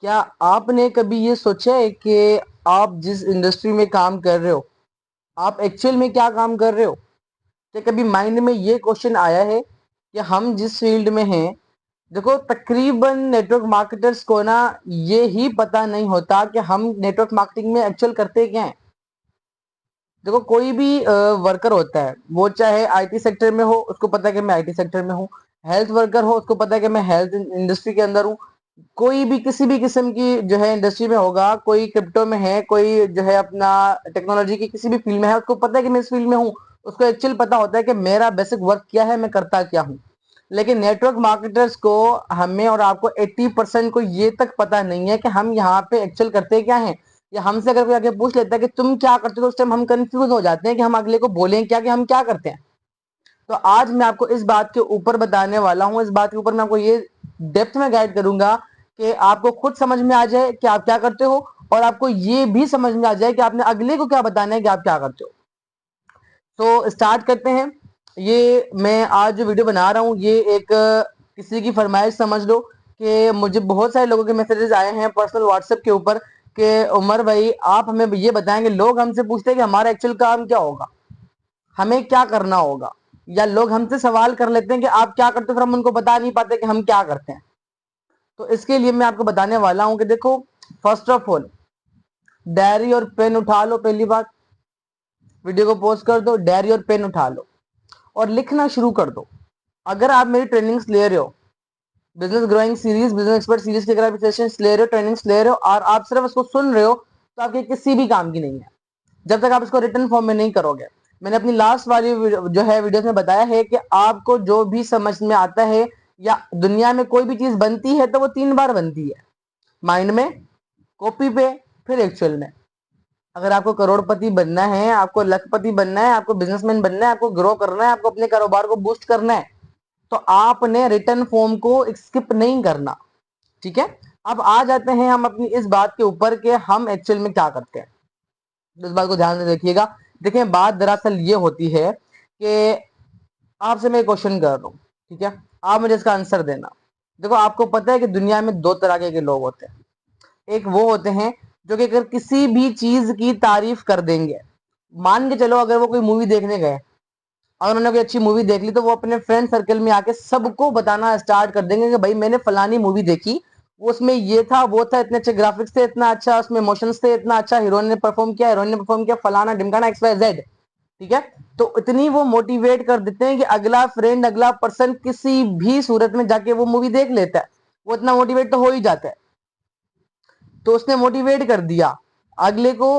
क्या आपने कभी ये सोचा है कि आप जिस इंडस्ट्री में काम कर रहे हो, आप एक्चुअल में क्या काम कर रहे हो? क्या कभी माइंड में ये क्वेश्चन आया है कि हम जिस फील्ड में हैं, देखो तकरीबन नेटवर्क मार्केटर्स को ना ये ही पता नहीं होता कि हम नेटवर्क मार्केटिंग में एक्चुअल करते क्या हैं। देखो कोई भी वर्कर होता है, वो चाहे आईटी सेक्टर में हो, उसको पता है कि मैं आईटी सेक्टर में हूँ। हेल्थ वर्कर हो, उसको पता है कि मैं हेल्थ इंडस्ट्री के अंदर हूँ। कोई भी किसी भी किस्म की जो है इंडस्ट्री में होगा, कोई क्रिप्टो में है, कोई जो है अपना टेक्नोलॉजी की किसी भी फील्ड में है, उसको पता है कि मैं इस फील्ड में हूँ। उसको एक्चुअल पता होता है कि मेरा बेसिक वर्क क्या है, मैं करता क्या हूँ। लेकिन नेटवर्क मार्केटर्स को, हमें और आपको 80% को ये तक पता नहीं है कि हम यहाँ पे एक्चुअल करते क्या हैं। या हमसे अगर कोई आगे पूछ लेता है कि तुम क्या करते हो, तो उस टाइम हम कंफ्यूज हो जाते हैं कि हम अगले को बोलें क्या कि हम क्या करते हैं। तो आज मैं आपको इस बात के ऊपर बताने वाला हूँ, इस बात के ऊपर मैं आपको ये डेप्थ में गाइड करूंगा कि आपको खुद समझ में आ जाए कि आप क्या करते हो, और आपको ये भी समझ में आ जाए कि आपने अगले को क्या बताना है कि आप क्या करते हो। तो स्टार्ट करते हैं। ये मैं आज जो वीडियो बना रहा हूँ, ये एक किसी की फरमाइश समझ लो कि मुझे बहुत सारे लोगों के मैसेजेस आए हैं पर्सनल व्हाट्सएप के ऊपर कि उमर भाई आप हमें ये बताएंगे। लोग हमसे पूछते हैं कि हमारा एक्चुअल काम क्या होगा, हमें क्या करना होगा। या लोग हमसे सवाल कर लेते हैं कि आप क्या करते हो, फिर हम उनको बता नहीं पाते कि हम क्या करते हैं। तो इसके लिए मैं आपको बताने वाला हूं कि देखो, फर्स्ट ऑफ ऑल डायरी और पेन उठा लो। पहली बात, वीडियो को पॉज कर दो, डायरी और पेन उठा लो और लिखना शुरू कर दो। अगर आप मेरी ट्रेनिंग्स ले रहे हो, business growing series, business expert series के अगर आप सेशंस ले रहे हो, ट्रेनिंग्स ले रहे हो, और आप सिर्फ उसको सुन रहे हो, तो आपके किसी भी काम की नहीं है जब तक आप इसको रिटर्न फॉर्म में नहीं करोगे। मैंने अपनी लास्ट वाली जो है वीडियोस में बताया है कि आपको जो भी समझ में आता है, या दुनिया में कोई भी चीज बनती है तो वो 3 बार बनती है: माइंड में, कॉपी पे, फिर एक्चुअल में। अगर आपको करोड़पति बनना है, आपको लखपति बनना है, आपको बिजनेसमैन बनना है, आपको ग्रो करना है, आपको अपने कारोबार को बूस्ट करना है, तो आपने रिटर्न फॉर्म को स्किप नहीं करना। ठीक है। अब आ जाते हैं हम अपनी इस बात के ऊपर कि हम एक्चुअल में क्या करते हैं। इस बात को ध्यान से देखिएगा। देखिए, बात दरअसल ये होती है कि आपसे मैं क्वेश्चन कर रहा हूँ, ठीक है, आप मुझे इसका आंसर देना। देखो, आपको पता है कि दुनिया में 2 तरह के लोग होते हैं। एक वो होते हैं जो कि अगर किसी भी चीज की तारीफ कर देंगे, मान के चलो अगर वो कोई मूवी देखने गए, अगर उन्होंने कोई अच्छी मूवी देख ली, तो वो अपने फ्रेंड सर्कल में आके सबको बताना स्टार्ट कर देंगे कि भाई मैंने फलानी मूवी देखी, उसमें ये था, वो था, इतने अच्छे ग्राफिक्स थे, इतना अच्छा उसमें इमोशंस थे, इतना अच्छा हीरोइन ने परफॉर्म किया, हीरोइन ने परफॉर्म किया, फलाना ढिमकाना एक्स वाई जेड। ठीक है। तो इतनी वो मोटिवेट कर देते हैं कि अगला फ्रेंड, अगला पर्सन किसी भी सूरत में जाके वो मूवी देख लेता है। वो इतना मोटिवेट तो हो ही जाता है। तो उसने मोटिवेट कर दिया अगले को,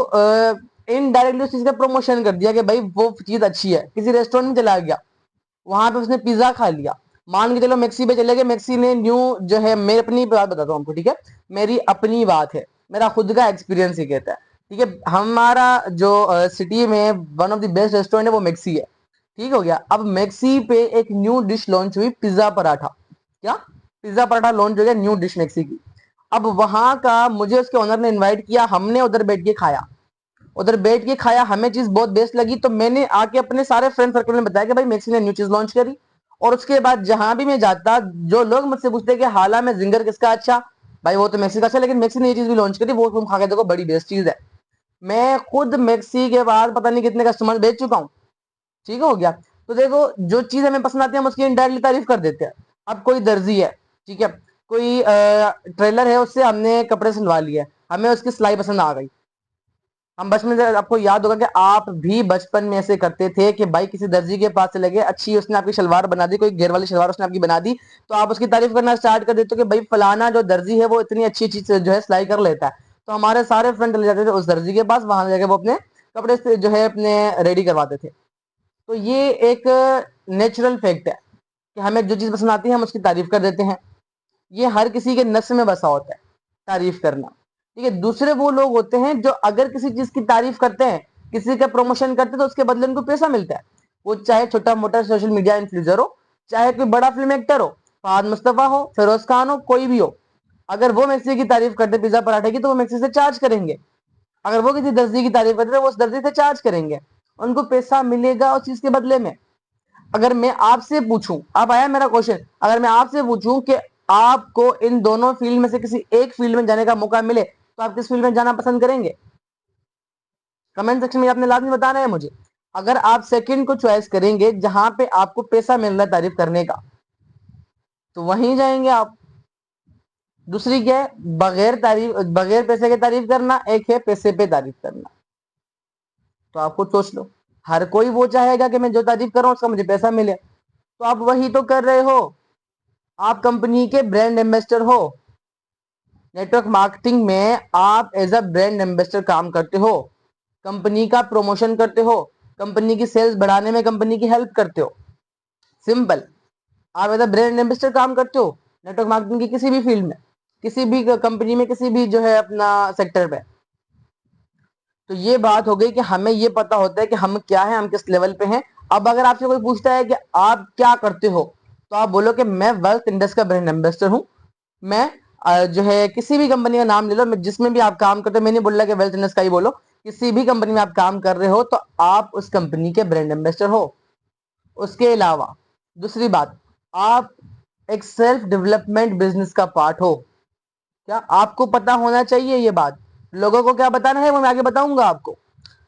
इनडायरेक्टली उस चीज का प्रमोशन कर दिया कि भाई वो चीज अच्छी है। किसी रेस्टोरेंट में चला गया, वहां पे उसने पिज्जा खा लिया, मान के चलो मैक्सी पे चले गए, मैक्सी ने न्यू जो है, मैं अपनी बात बताता हूँ आपको, ठीक है, मेरी अपनी बात है, मेरा खुद का एक्सपीरियंस ही कहता है। ठीक है, हमारा जो सिटी में one of the best restaurant है वो मैक्सी है। ठीक हो गया। अब मैक्सी पे एक न्यू डिश लॉन्च हुई, पिज्जा पराठा। क्या, पिज्जा पराठा लॉन्च हो गया, न्यू डिश मैक्सी की। अब वहां का मुझे उसके ओनर ने इनवाइट किया, हमने उधर बैठ के खाया। उधर बैठ के खाया, हमें चीज बहुत बेस्ट लगी, तो मैंने आके अपने सारे फ्रेंड सर्कल में बताया कि भाई मैक्सी ने न्यू चीज लॉन्च करी। और उसके बाद जहां भी मैं जाता, जो लोग मुझसे पूछते कि हाला में जिंगर किसका अच्छा, भाई वो तो मैक्सी का अच्छा, लेकिन मैक्सी ने ये चीज भी लॉन्च करी, वो तुम खा के देखो, बड़ी बेस्ट चीज है। मैं खुद मैक्सी के बाद पता नहीं कितने कस्टमर बेच चुका हूँ। ठीक हो गया। तो देखो, जो चीज हमें पसंद आती है हम उसकी इनडायरेक्टली तारीफ कर देते हैं। अब कोई दर्जी है, ठीक है, कोई ट्रेलर है, उससे हमने कपड़े सिलवा लिए, हमें उसकी सिलाई पसंद आ गई। हम बचपन से, आपको याद होगा कि आप भी बचपन में ऐसे करते थे कि भाई किसी दर्जी के पास चले गए, अच्छी उसने आपकी शलवार बना दी, कोई घेर वाली शलवार उसने आपकी बना दी, तो आप उसकी तारीफ करना स्टार्ट कर देते हो कि भाई फलाना जो दर्जी है वो इतनी अच्छी चीज जो है सिलाई कर लेता है। तो हमारे सारे फ्रेंड चले जाते थे उस दर्जी के पास, वहां जाके वो अपने कपड़े से जो है अपने रेडी करवाते थे। तो ये एक नेचुरल फैक्ट है कि हमें जो चीज पसंद आती है हम उसकी तारीफ कर देते हैं। ये हर किसी के नस में बसा होता है, तारीफ करना। ठीक है। दूसरे वो लोग होते हैं जो अगर किसी चीज की तारीफ करते हैं, किसी का प्रमोशन करते हैं, तो उसके बदले उनको पैसा मिलता है। वो चाहे छोटा मोटा सोशल मीडिया इन्फ्लुएंसर हो, चाहे कोई बड़ा फिल्म एक्टर हो, फहद मुस्तफा हो, फिरोज खान हो, कोई भी हो, अगर वो मैक्सी की तारीफ करते पिज्जा पराठे की, तो वो मैक्सी से चार्ज करेंगे। अगर वो किसी दर्जी की तारीफ करते तो वो उस दर्जी से चार्ज करेंगे। उनको पैसा मिलेगा उस चीज के बदले में। अगर मैं आपसे पूछूं, अब आया मेरा क्वेश्चन, अगर मैं आपसे पूछूं कि आपको इन दोनों फील्ड में से किसी एक फील्ड में जाने का मौका मिले तो आप किस फील्ड में जाना पसंद करेंगे? कमेंट सेक्शन में आपने लाजमी बताना है मुझे। अगर आप सेकंड को चॉइस करेंगे जहां पे आपको पैसा मिल रहा है तारीफ करने का, तो वहीं जाएंगे आप। दूसरी क्या है? बगैर पैसे के तारीफ करना, एक है पैसे पे तारीफ करना। तो आप खुद सोच लो, हर कोई वो चाहेगा कि मैं जो तारीफ कर रहा हूं उसका मुझे पैसा मिले। तो आप वही तो कर रहे हो, आप कंपनी के ब्रांड एम्बेसडर हो। नेटवर्क मार्केटिंग में आप एज अ ब्रांड एम्बेसडर काम करते हो, कंपनी का प्रमोशन करते हो, कंपनी की सेल्स बढ़ाने में कंपनी की हेल्प करते हो। सिंपल। आप एज अ ब्रांड एम्बेसडर काम करते हो नेटवर्क मार्केटिंग की किसी भी फील्ड में, किसी भी कंपनी में, किसी भी जो है अपना सेक्टर में। तो ये बात हो गई कि हमें ये पता होता है कि हम क्या है, हम किस लेवल पे हैं। अब अगर आपसे कोई पूछता है कि आप क्या करते हो, तो आप बोलो कि मैं वेल्थ इंडस्ट्री का ब्रांड एम्बेसडर हूं। मैं जो है किसी भी कंपनी का नाम ले लो, मैं जिसमें भी आप काम करते हो, मैं नहीं बोल रहा कि वेल्थ इंडस्ट्री का ही बोलो, किसी भी कंपनी में आप काम कर रहे हो तो आप उस कंपनी के ब्रांड एम्बेसडर हो। उसके अलावा दूसरी बात, आप एक सेल्फ डेवलपमेंट बिजनेस का पार्ट हो। क्या आपको पता होना चाहिए ये बात? लोगों को क्या बताना है वो मैं आगे बताऊंगा आपको।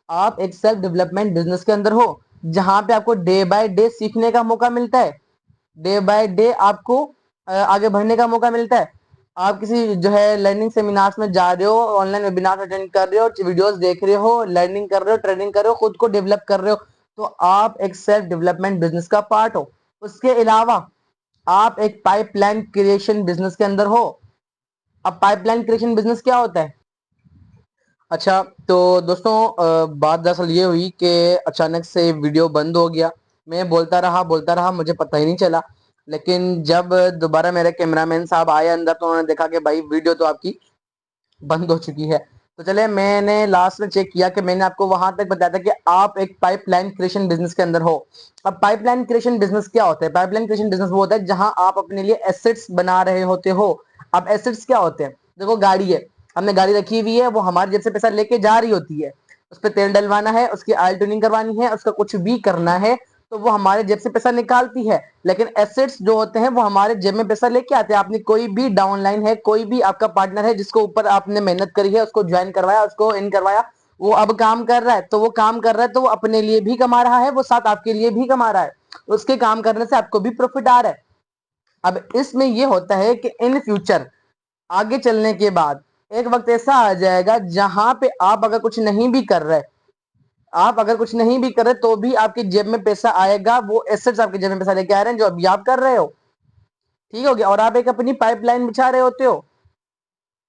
आप एक सेल्फ डेवलपमेंट बिजनेस के अंदर हो जहां पे आपको डे बाय डे सीखने का मौका मिलता है, डे बाय डे आपको आगे बढ़ने का मौका मिलता है। आप किसी जो है लर्निंग सेमिनार्स में जा रहे हो, ऑनलाइन वेबिनार अटेंड कर रहे हो, वीडियोस देख रहे हो, लर्निंग कर रहे हो, ट्रेनिंग कर रहे हो, खुद को डेवलप कर रहे हो, तो आप एक सेल्फ डेवलपमेंट बिजनेस का पार्ट हो। उसके अलावा आप एक पाइपलाइन क्रिएशन बिजनेस के अंदर हो। अब पाइपलाइन क्रिएशन बिजनेस क्या होता है? अच्छा, तो दोस्तों बात दरअसल ये हुई कि अचानक से वीडियो बंद हो गया। मैं बोलता रहा, मुझे पता ही नहीं चला। लेकिन जब दोबारा मेरे कैमरामैन साहब आए अंदर तो उन्होंने देखा कि भाई वीडियो तो आपकी बंद हो चुकी है। तो चले, मैंने लास्ट में चेक किया कि मैंने आपको वहां तक बताया था कि आप एक पाइपलाइन क्रिएशन बिजनेस के अंदर हो। अब पाइपलाइन क्रिएशन बिजनेस क्या होता है? पाइपलाइन क्रिएशन बिजनेस वो होता है जहां आप अपने लिए एसेट्स बना रहे होते हो। अब एसेट्स क्या होते हैं? देखो, गाड़ी है, हमने गाड़ी रखी हुई है, वो हमारी जेब से पैसा लेके जा रही होती है, उस पर तेल डलवाना है, उसकी ऑयल ट्यूनिंग करवानी है, उसका कुछ भी करना है, तो वो हमारे जेब से पैसा निकालती है। लेकिन एसेट्स जो होते हैं वो हमारे जेब में पैसा लेके आते हैं। आपने कोई भी डाउनलाइन है, कोई भी आपका पार्टनर है जिसको ऊपर आपने मेहनत करी है, उसको ज्वाइन करवाया, उसको इन करवाया, वो अब काम कर रहा है, तो वो काम कर रहा है तो वो अपने लिए भी कमा रहा है, वो साथ आपके लिए भी कमा रहा है, उसके काम करने से आपको भी प्रॉफिट आ रहा है। अब इसमें ये होता है कि इन फ्यूचर आगे चलने के बाद एक वक्त ऐसा आ जाएगा जहां पे आप अगर कुछ नहीं भी कर रहे, आप अगर कुछ नहीं भी कर रहे तो भी आपकी जेब में पैसा आएगा, वो एसेट्स आपकी जेब में पैसा लेके आ रहे हैं जो अभी आप कर रहे हो। ठीक हो गया? और आप एक अपनी पाइपलाइन बिछा रहे होते हो।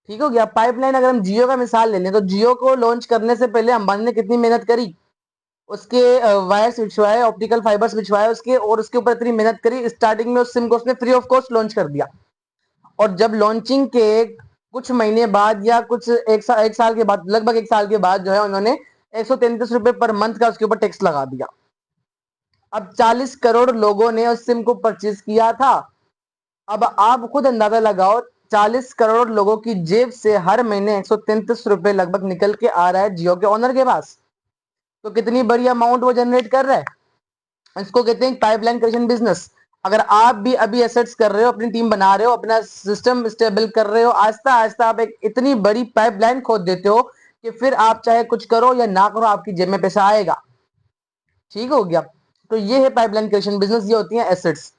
ठीक हो गया? पाइपलाइन अगर हम जियो का मिसाल ले लें तो जियो को लॉन्च करने से पहले अंबानी ने कितनी मेहनत करी, उसके वायर्स बिछवाए, ऑप्टिकल फाइबर्स बिछवाए उसके, और उसके ऊपर इतनी मेहनत करी, स्टार्टिंग में उस सिम को उसने फ्री ऑफ कॉस्ट लॉन्च कर दिया। और जब लॉन्चिंग के कुछ महीने बाद या कुछ एक साल के बाद, लगभग एक साल के बाद जो है उन्होंने 133 रुपए पर मंथ का उसके ऊपर टैक्स लगा दिया। अब 40 करोड़ लोगों ने उस सिम को परचेज किया था। अब आप खुद अंदाजा लगाओ, 40 करोड़ लोगों की जेब से हर महीने 133 रुपए लगभग निकल के आ रहा है जियो के ओनर के पास। तो कितनी बड़ी अमाउंट वो जनरेट कर रहा है। इसको कहते हैं पाइपलाइन क्रिएशन बिजनेस। अगर आप भी अभी एसेट्स कर रहे हो, अपनी टीम बना रहे हो, अपना सिस्टम स्टेबल कर रहे हो, आहिस्ता आहिस्ता आप एक इतनी बड़ी पाइपलाइन खोद देते हो कि फिर आप चाहे कुछ करो या ना करो आपकी जेब में पैसा आएगा। ठीक हो गया? तो ये है पाइपलाइन क्रिएशन बिजनेस, ये होती है एसेट्स।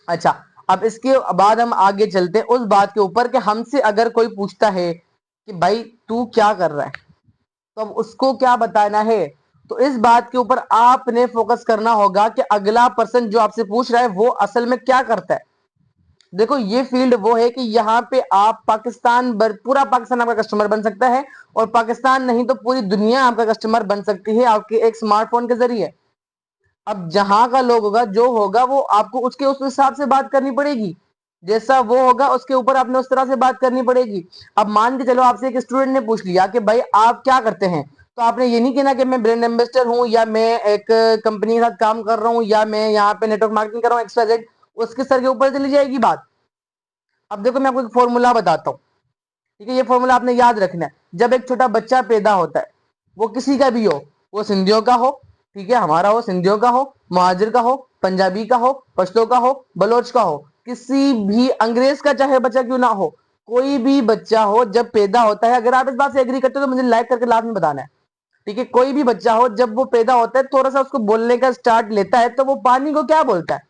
अच्छा, अब इसके बाद हम आगे चलते हैं उस बात के ऊपर कि हमसे अगर कोई पूछता है कि भाई तू क्या कर रहा है, तो अब उसको क्या बताना है। तो इस बात के ऊपर आपने फोकस करना होगा कि अगला पर्सन जो आपसे पूछ रहा है वो असल में क्या करता है। देखो, ये फील्ड वो है कि यहाँ पे आप पूरा पाकिस्तान आपका कस्टमर बन सकता है, और पाकिस्तान नहीं तो पूरी दुनिया आपका कस्टमर बन सकती है आपके एक स्मार्टफोन के जरिए। अब जहां का लोग होगा, जो होगा, वो आपको उसके उस हिसाब से बात करनी पड़ेगी, जैसा वो होगा उसके ऊपर आपने उस तरह से बात करनी पड़ेगी। अब मान के चलो आपसे एक स्टूडेंट ने पूछ लिया कि भाई आप क्या करते हैं, तो आपने ये नहीं कहना कि मैं ब्रांड एम्बेसडर हूं, या मैं एक कंपनी के साथ काम कर रहा हूं, या मैं यहाँ पे नेटवर्क मार्केटिंग कर रहा हूँ, XYZ। उसके सर के ऊपर चली जाएगी बात। अब देखो, मैं आपको एक फॉर्मूला बताता हूँ। ठीक है? ये फॉर्मूला आपने याद रखना है। जब एक छोटा बच्चा पैदा होता है, वो किसी का भी हो, वो सिंधियों का हो, ठीक है, हमारा हो, सिंधियों का हो, मुहाजिर का हो, पंजाबी का हो, पश्तो का हो, बलोच का हो, किसी भी अंग्रेज का चाहे बच्चा क्यों ना हो, कोई भी बच्चा हो जब पैदा होता है, अगर आप इस बात से एग्री करते हो तो मुझे लाइक करके लास्ट में बताना है, ठीक है। कोई भी बच्चा हो जब वो पैदा होता है, थोड़ा सा उसको बोलने का स्टार्ट लेता है, तो वो पानी को क्या बोलता है?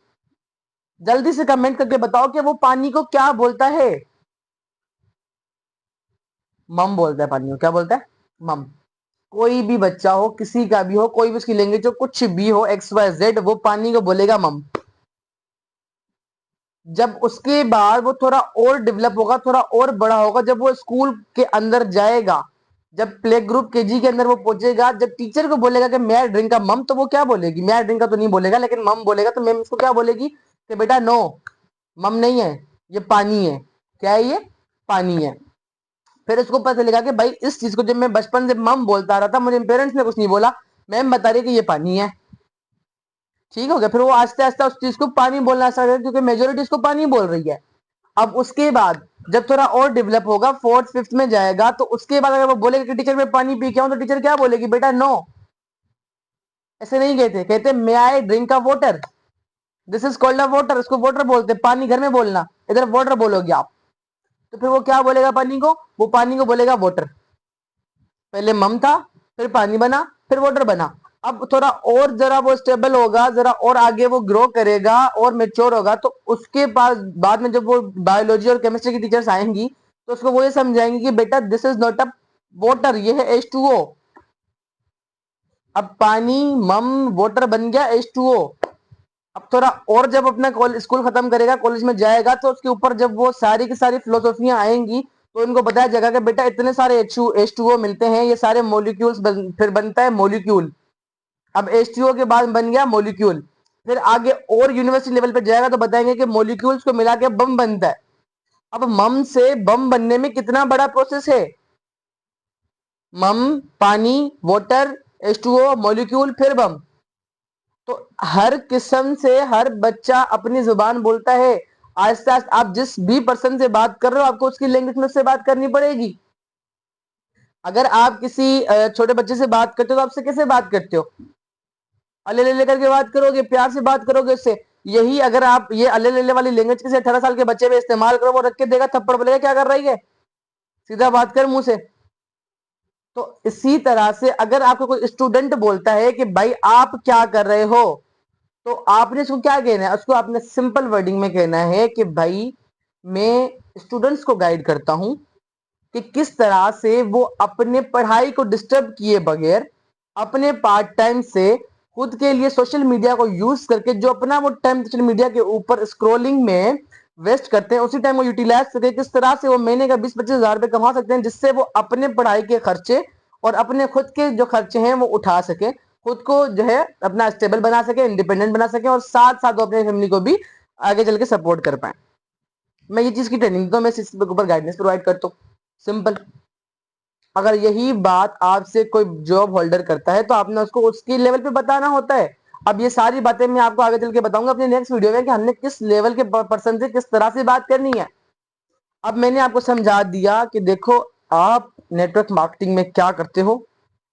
जल्दी से कमेंट करके बताओ कि वो पानी को क्या बोलता है। मम बोलता है पानी को, क्या बोलता है? मम। कोई भी बच्चा हो, किसी का भी हो, कोई भी उसकी लैंग्वेज हो, कुछ भी हो, एक्स वाई जेड, वो पानी को बोलेगा मम। जब उसके बाद वो थोड़ा और डेवलप होगा, थोड़ा और बड़ा होगा, जब वो स्कूल के अंदर जाएगा, जब प्ले ग्रुप केजी के अंदर वो पहुंचेगा, जब टीचर को बोलेगा कि मैं ड्रिंक का मम, तो वो क्या बोलेगी? मैं ड्रिंक का तो नहीं बोलेगा, लेकिन मम बोलेगा, तो मैम उसको क्या बोलेगी कि बेटा नो, मम नहीं है, ये पानी है। क्या है ये? पानी है। फिर उसको पता चलेगा कि भाई इस चीज को जब मैं बचपन से मम बोलता आ रहा था, मुझे पेरेंट्स ने कुछ नहीं बोला, मैम बता रही कि ये पानी है। ठीक हो गया। फिर वो आस्ते आस्ते उस चीज को पानी बोलना स्टार्ट कर, क्योंकि मेजोरिटी इसको पानी बोल रही है। अब उसके बाद जब थोड़ा और डेवलप होगा, फोर्थ फिफ्थ में जाएगा, तो उसके बाद अगर वो बोलेगा कि टीचर मैं पानी पी के आऊं, तो टीचर क्या बोलेगी? बेटा नो, ऐसे नहीं कहते, कहते may I drink a water, this is called a water, इसको वाटर बोलते। पानी घर में बोलना, इधर वाटर बोलोगे आप। तो फिर वो क्या बोलेगा पानी को? वो पानी को बोलेगा वाटर। पहले मम था, फिर पानी बना, फिर वाटर बना। अब थोड़ा और जरा वो स्टेबल होगा, जरा और आगे वो ग्रो करेगा और मेच्योर होगा, तो उसके पास बाद में जब वो बायोलॉजी और केमिस्ट्री की टीचर्स आएंगी, तो उसको वो ये समझाएंगे कि बेटा this is not a water, ये है H2O। अब पानी मम वाटर बन गया H2O। अब थोड़ा और जब अपना स्कूल खत्म करेगा, कॉलेज में जाएगा, तो उसके ऊपर जब वो सारी की सारी फिलोसॉफियां आएंगी, तो इनको बताया जाएगा कि बेटा इतने सारे H2O मिलते हैं, ये सारे मॉलिक्यूल्स फिर बनता है मॉलिक्यूल। अब H2O के बाद बन गया मॉलिक्यूल। फिर आगे और यूनिवर्सिटी लेवल पे जाएगा तो बताएंगे कि मॉलिक्यूल्स को मिला के बम बनता है। अब मम से बम बनने में कितना बड़ा प्रोसेस है? मम, पानी, वाटर, H2O, मॉलिक्यूल, फिर बम। तो हर किस्म से हर बच्चा अपनी जुबान बोलता है। आहिस्ता आहिस्ता आप जिस भी पर्सन से बात कर रहे हो, आपको उसकी लैंग्वेज में उससे बात करनी पड़ेगी। अगर आप किसी छोटे बच्चे से बात करते हो, तो आपसे कैसे बात करते हो? अले ले करके बात करोगे, प्यार से बात करोगे उससे। यही अगर आप ये अले ले वाली लैंग्वेज किसी 18 साल के बच्चे पे इस्तेमाल करो, वो रख के देगा, थप्पड़ बोलेगा क्या कर रही है, सीधा बात कर मुंह से। तो इसी तरह से अगर आपको कोई स्टूडेंट बोलता है कि भाई आप क्या कर रहे हो, तो आपने उसको क्या कहना है? उसको आपने सिंपल वर्डिंग में कहना है कि भाई मैं स्टूडेंट्स को गाइड करता हूं कि किस तरह से वो अपने पढ़ाई को डिस्टर्ब किए बगैर अपने पार्ट टाइम से खुद के लिए सोशल मीडिया को यूज करके जो अपना वो टाइम सोशल मीडिया के ऊपर स्क्रोलिंग में वेस्ट करते हैं, उसी टाइम वो यूटिलाइज करके किस तरह से वो महीने का 20-25 हज़ार रुपए कमा सकते हैं, जिससे वो अपने पढ़ाई के खर्चे और अपने खुद के जो खर्चे हैं वो उठा सके, खुद को जो है अपना स्टेबल बना सके, इंडिपेंडेंट बना सके, और साथ साथ वो अपने फैमिली को भी आगे चल के सपोर्ट कर पाए। मैं ये चीज की ट्रेनिंग देता हूँ, मैं इस ऊपर गाइडेंस प्रोवाइड करता हूँ। सिंपल। अगर यही बात आपसे कोई जॉब होल्डर करता है, तो आपने उसको उसकी लेवल पे बताना होता है। अब ये सारी बातें मैं आपको आगे चल के बताऊंगा अपने नेक्स्ट वीडियो में कि हमने किस लेवल के पर्सन से किस तरह से बात करनी है। अब मैंने आपको समझा दिया कि देखो आप नेटवर्क मार्केटिंग में क्या करते हो,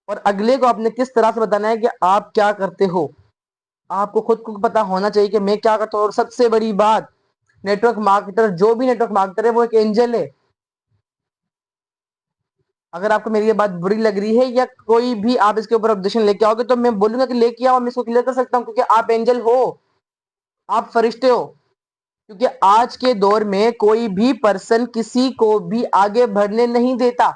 और अगले को आपने किस तरह से बताना है कि आप क्या करते हो। आपको खुद को पता होना चाहिए कि मैं क्या करता हूँ। और सबसे बड़ी बात, नेटवर्क मार्केटर, जो भी नेटवर्क मार्केटर है, वो एक एंजल है। अगर आपको मेरी ये बात बुरी लग रही है या कोई भी आप इसके ऊपर ऑब्जेक्शन लेके आओगे, तो मैं बोलूंगा कि लेके आओ, मैं इसको क्लियर कर सकता हूं, क्योंकि आप एंजल हो, आप फरिश्ते हो। क्योंकि आज के दौर में कोई भी पर्सन किसी को भी आगे बढ़ने नहीं देता।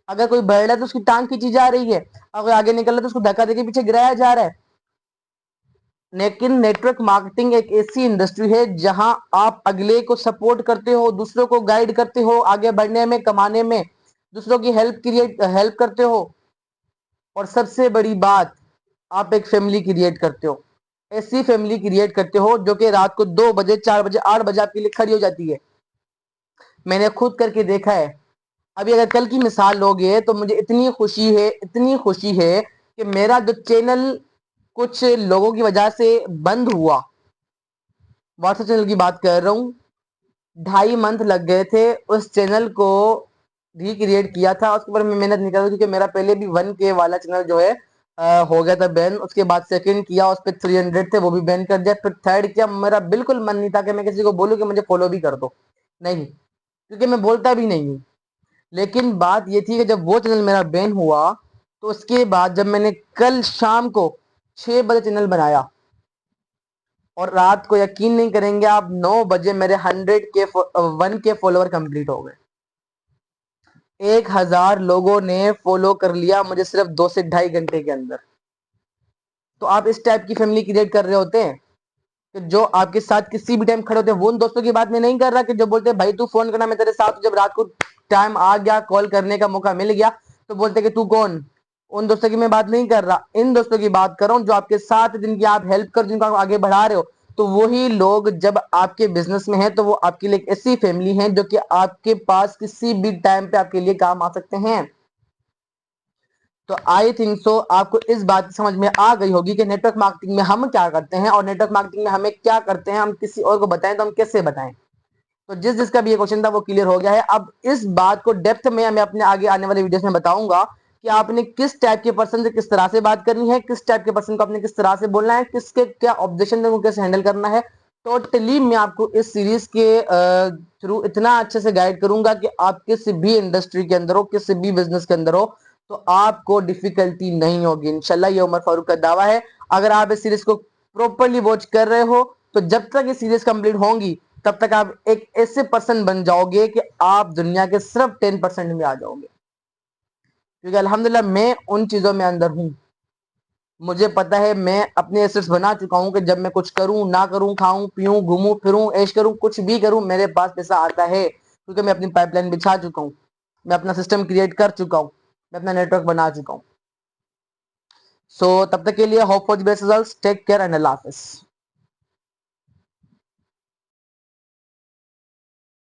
अगर कोई बढ़ रहा है तो उसकी टांग खींची जा रही है, अगर आगे निकल रहा है तो उसको धक्का देके पीछे गिराया जा रहा है। लेकिन नेटवर्क मार्केटिंग एक ऐसी इंडस्ट्री है जहां आप अगले को सपोर्ट करते हो, दूसरों को गाइड करते हो आगे बढ़ने में, कमाने में, दूसरों की हेल्प करते हो, और सबसे बड़ी बात, आप एक फैमिली क्रिएट करते हो। ऐसी फैमिली क्रिएट करते हो जो कि रात को 2 बजे, 4 बजे, 8 बजे आपके लिए खड़ी हो जाती है। मैंने खुद करके देखा है। अभी अगर कल की मिसाल लोगे तो मुझे इतनी खुशी है, इतनी खुशी है कि मेरा जो चैनल कुछ लोगों की वजह से बंद हुआ, व्हाट्सएप चैनल की बात कर रहा हूँ, 2.5 मंथ लग गए थे उस चैनल को रिक्रिएट किया था। उसके ऊपर मैं मेहनत नहीं कर रहा, क्योंकि मेरा पहले भी 1K वाला चैनल जो है हो गया था बैन। उसके बाद सेकंड किया, उस पर 300 थे, वो भी बैन कर दिया। फिर थर्ड किया, मेरा बिल्कुल मन नहीं था कि मैं किसी को बोलूँ कि मुझे फॉलो भी कर दो, नहीं, क्योंकि मैं बोलता भी नहीं हूँ। लेकिन बात ये थी कि जब वो चैनल मेरा बैन हुआ, तो उसके बाद जब मैंने कल शाम को 6 बजे चैनल बनाया, और रात को यकीन नहीं करेंगे आप, 9 बजे मेरे 100 के फॉलोवर कंप्लीट हो गए। 1000 लोगों ने फॉलो कर लिया मुझे सिर्फ 2 से ढाई घंटे के अंदर। तो आप इस टाइप की फैमिली क्रिएट कर रहे होते हैं कि जो आपके साथ किसी भी टाइम खड़े होते हैं। वो उन दोस्तों की बात मैं नहीं कर रहा कि जो बोलते हैं भाई तू फोन करना मैं तेरे साथ, जब रात को टाइम आ गया, कॉल करने का मौका मिल गया, तो बोलते कि तू कौन। उन दोस्तों की मैं बात नहीं कर रहा, इन दोस्तों की बात कर रहा हूँ जो आपके साथ, जिनकी आप हेल्प कर, जिनको आप आगे बढ़ा रहे हो। तो वही लोग जब आपके बिजनेस में है, तो वो आपके लिए एक ऐसी फैमिली है जो कि आपके पास किसी भी टाइम पे आपके लिए काम आ सकते हैं। तो आई थिंक सो आपको इस बात की समझ में आ गई होगी कि नेटवर्क मार्केटिंग में हम क्या करते हैं, और नेटवर्क मार्केटिंग में हमें क्या करते हैं, हम किसी और को बताएं तो हम कैसे बताएं। तो जिसका भी ये क्वेश्चन था वो क्लियर हो गया है। अब इस बात को डेप्थ में मैं अपने आगे आने वाले वीडियोस में बताऊंगा कि आपने किस टाइप के पर्सन से किस तरह से बात करनी है, किस टाइप के पर्सन को आपने किस तरह से बोलना है, किसके क्या ऑब्जेक्शन है वो कैसे हैंडल करना है। टोटली मैं आपको इस सीरीज के थ्रू इतना अच्छे से गाइड करूंगा कि आप किसी भी इंडस्ट्री के अंदर हो, किसी भी बिजनेस के अंदर हो, तो आपको डिफिकल्टी नहीं होगी इंशाल्लाह। ये उमर फारूक का दावा है। अगर आप इस सीरीज को प्रॉपरली वॉच कर रहे हो, तो जब तक ये सीरीज कंप्लीट होंगी तब तक आप एक ऐसे पर्सन बन जाओगे कि आप दुनिया के सिर्फ 10% में आ जाओगे। क्योंकि अल्हम्दुलिल्लाह मैं उन चीजों में अंदर हूं। मुझे पता है, मैं अपने एसेट्स बना चुका हूं कि जब मैं कुछ करूं ना करूं, खाऊं पीऊं, घूमूं फिरूं, ऐश करूं, कुछ भी करूं, मेरे पास पैसा आता है, क्योंकि मैं अपनी पाइपलाइन बिछा चुका हूं, मैं अपना सिस्टम क्रिएट कर चुका हूं, मैं अपना नेटवर्क बना चुका हूं। सो तब तक के लिए hope for the best results, take care and अल्लाह हाफिज।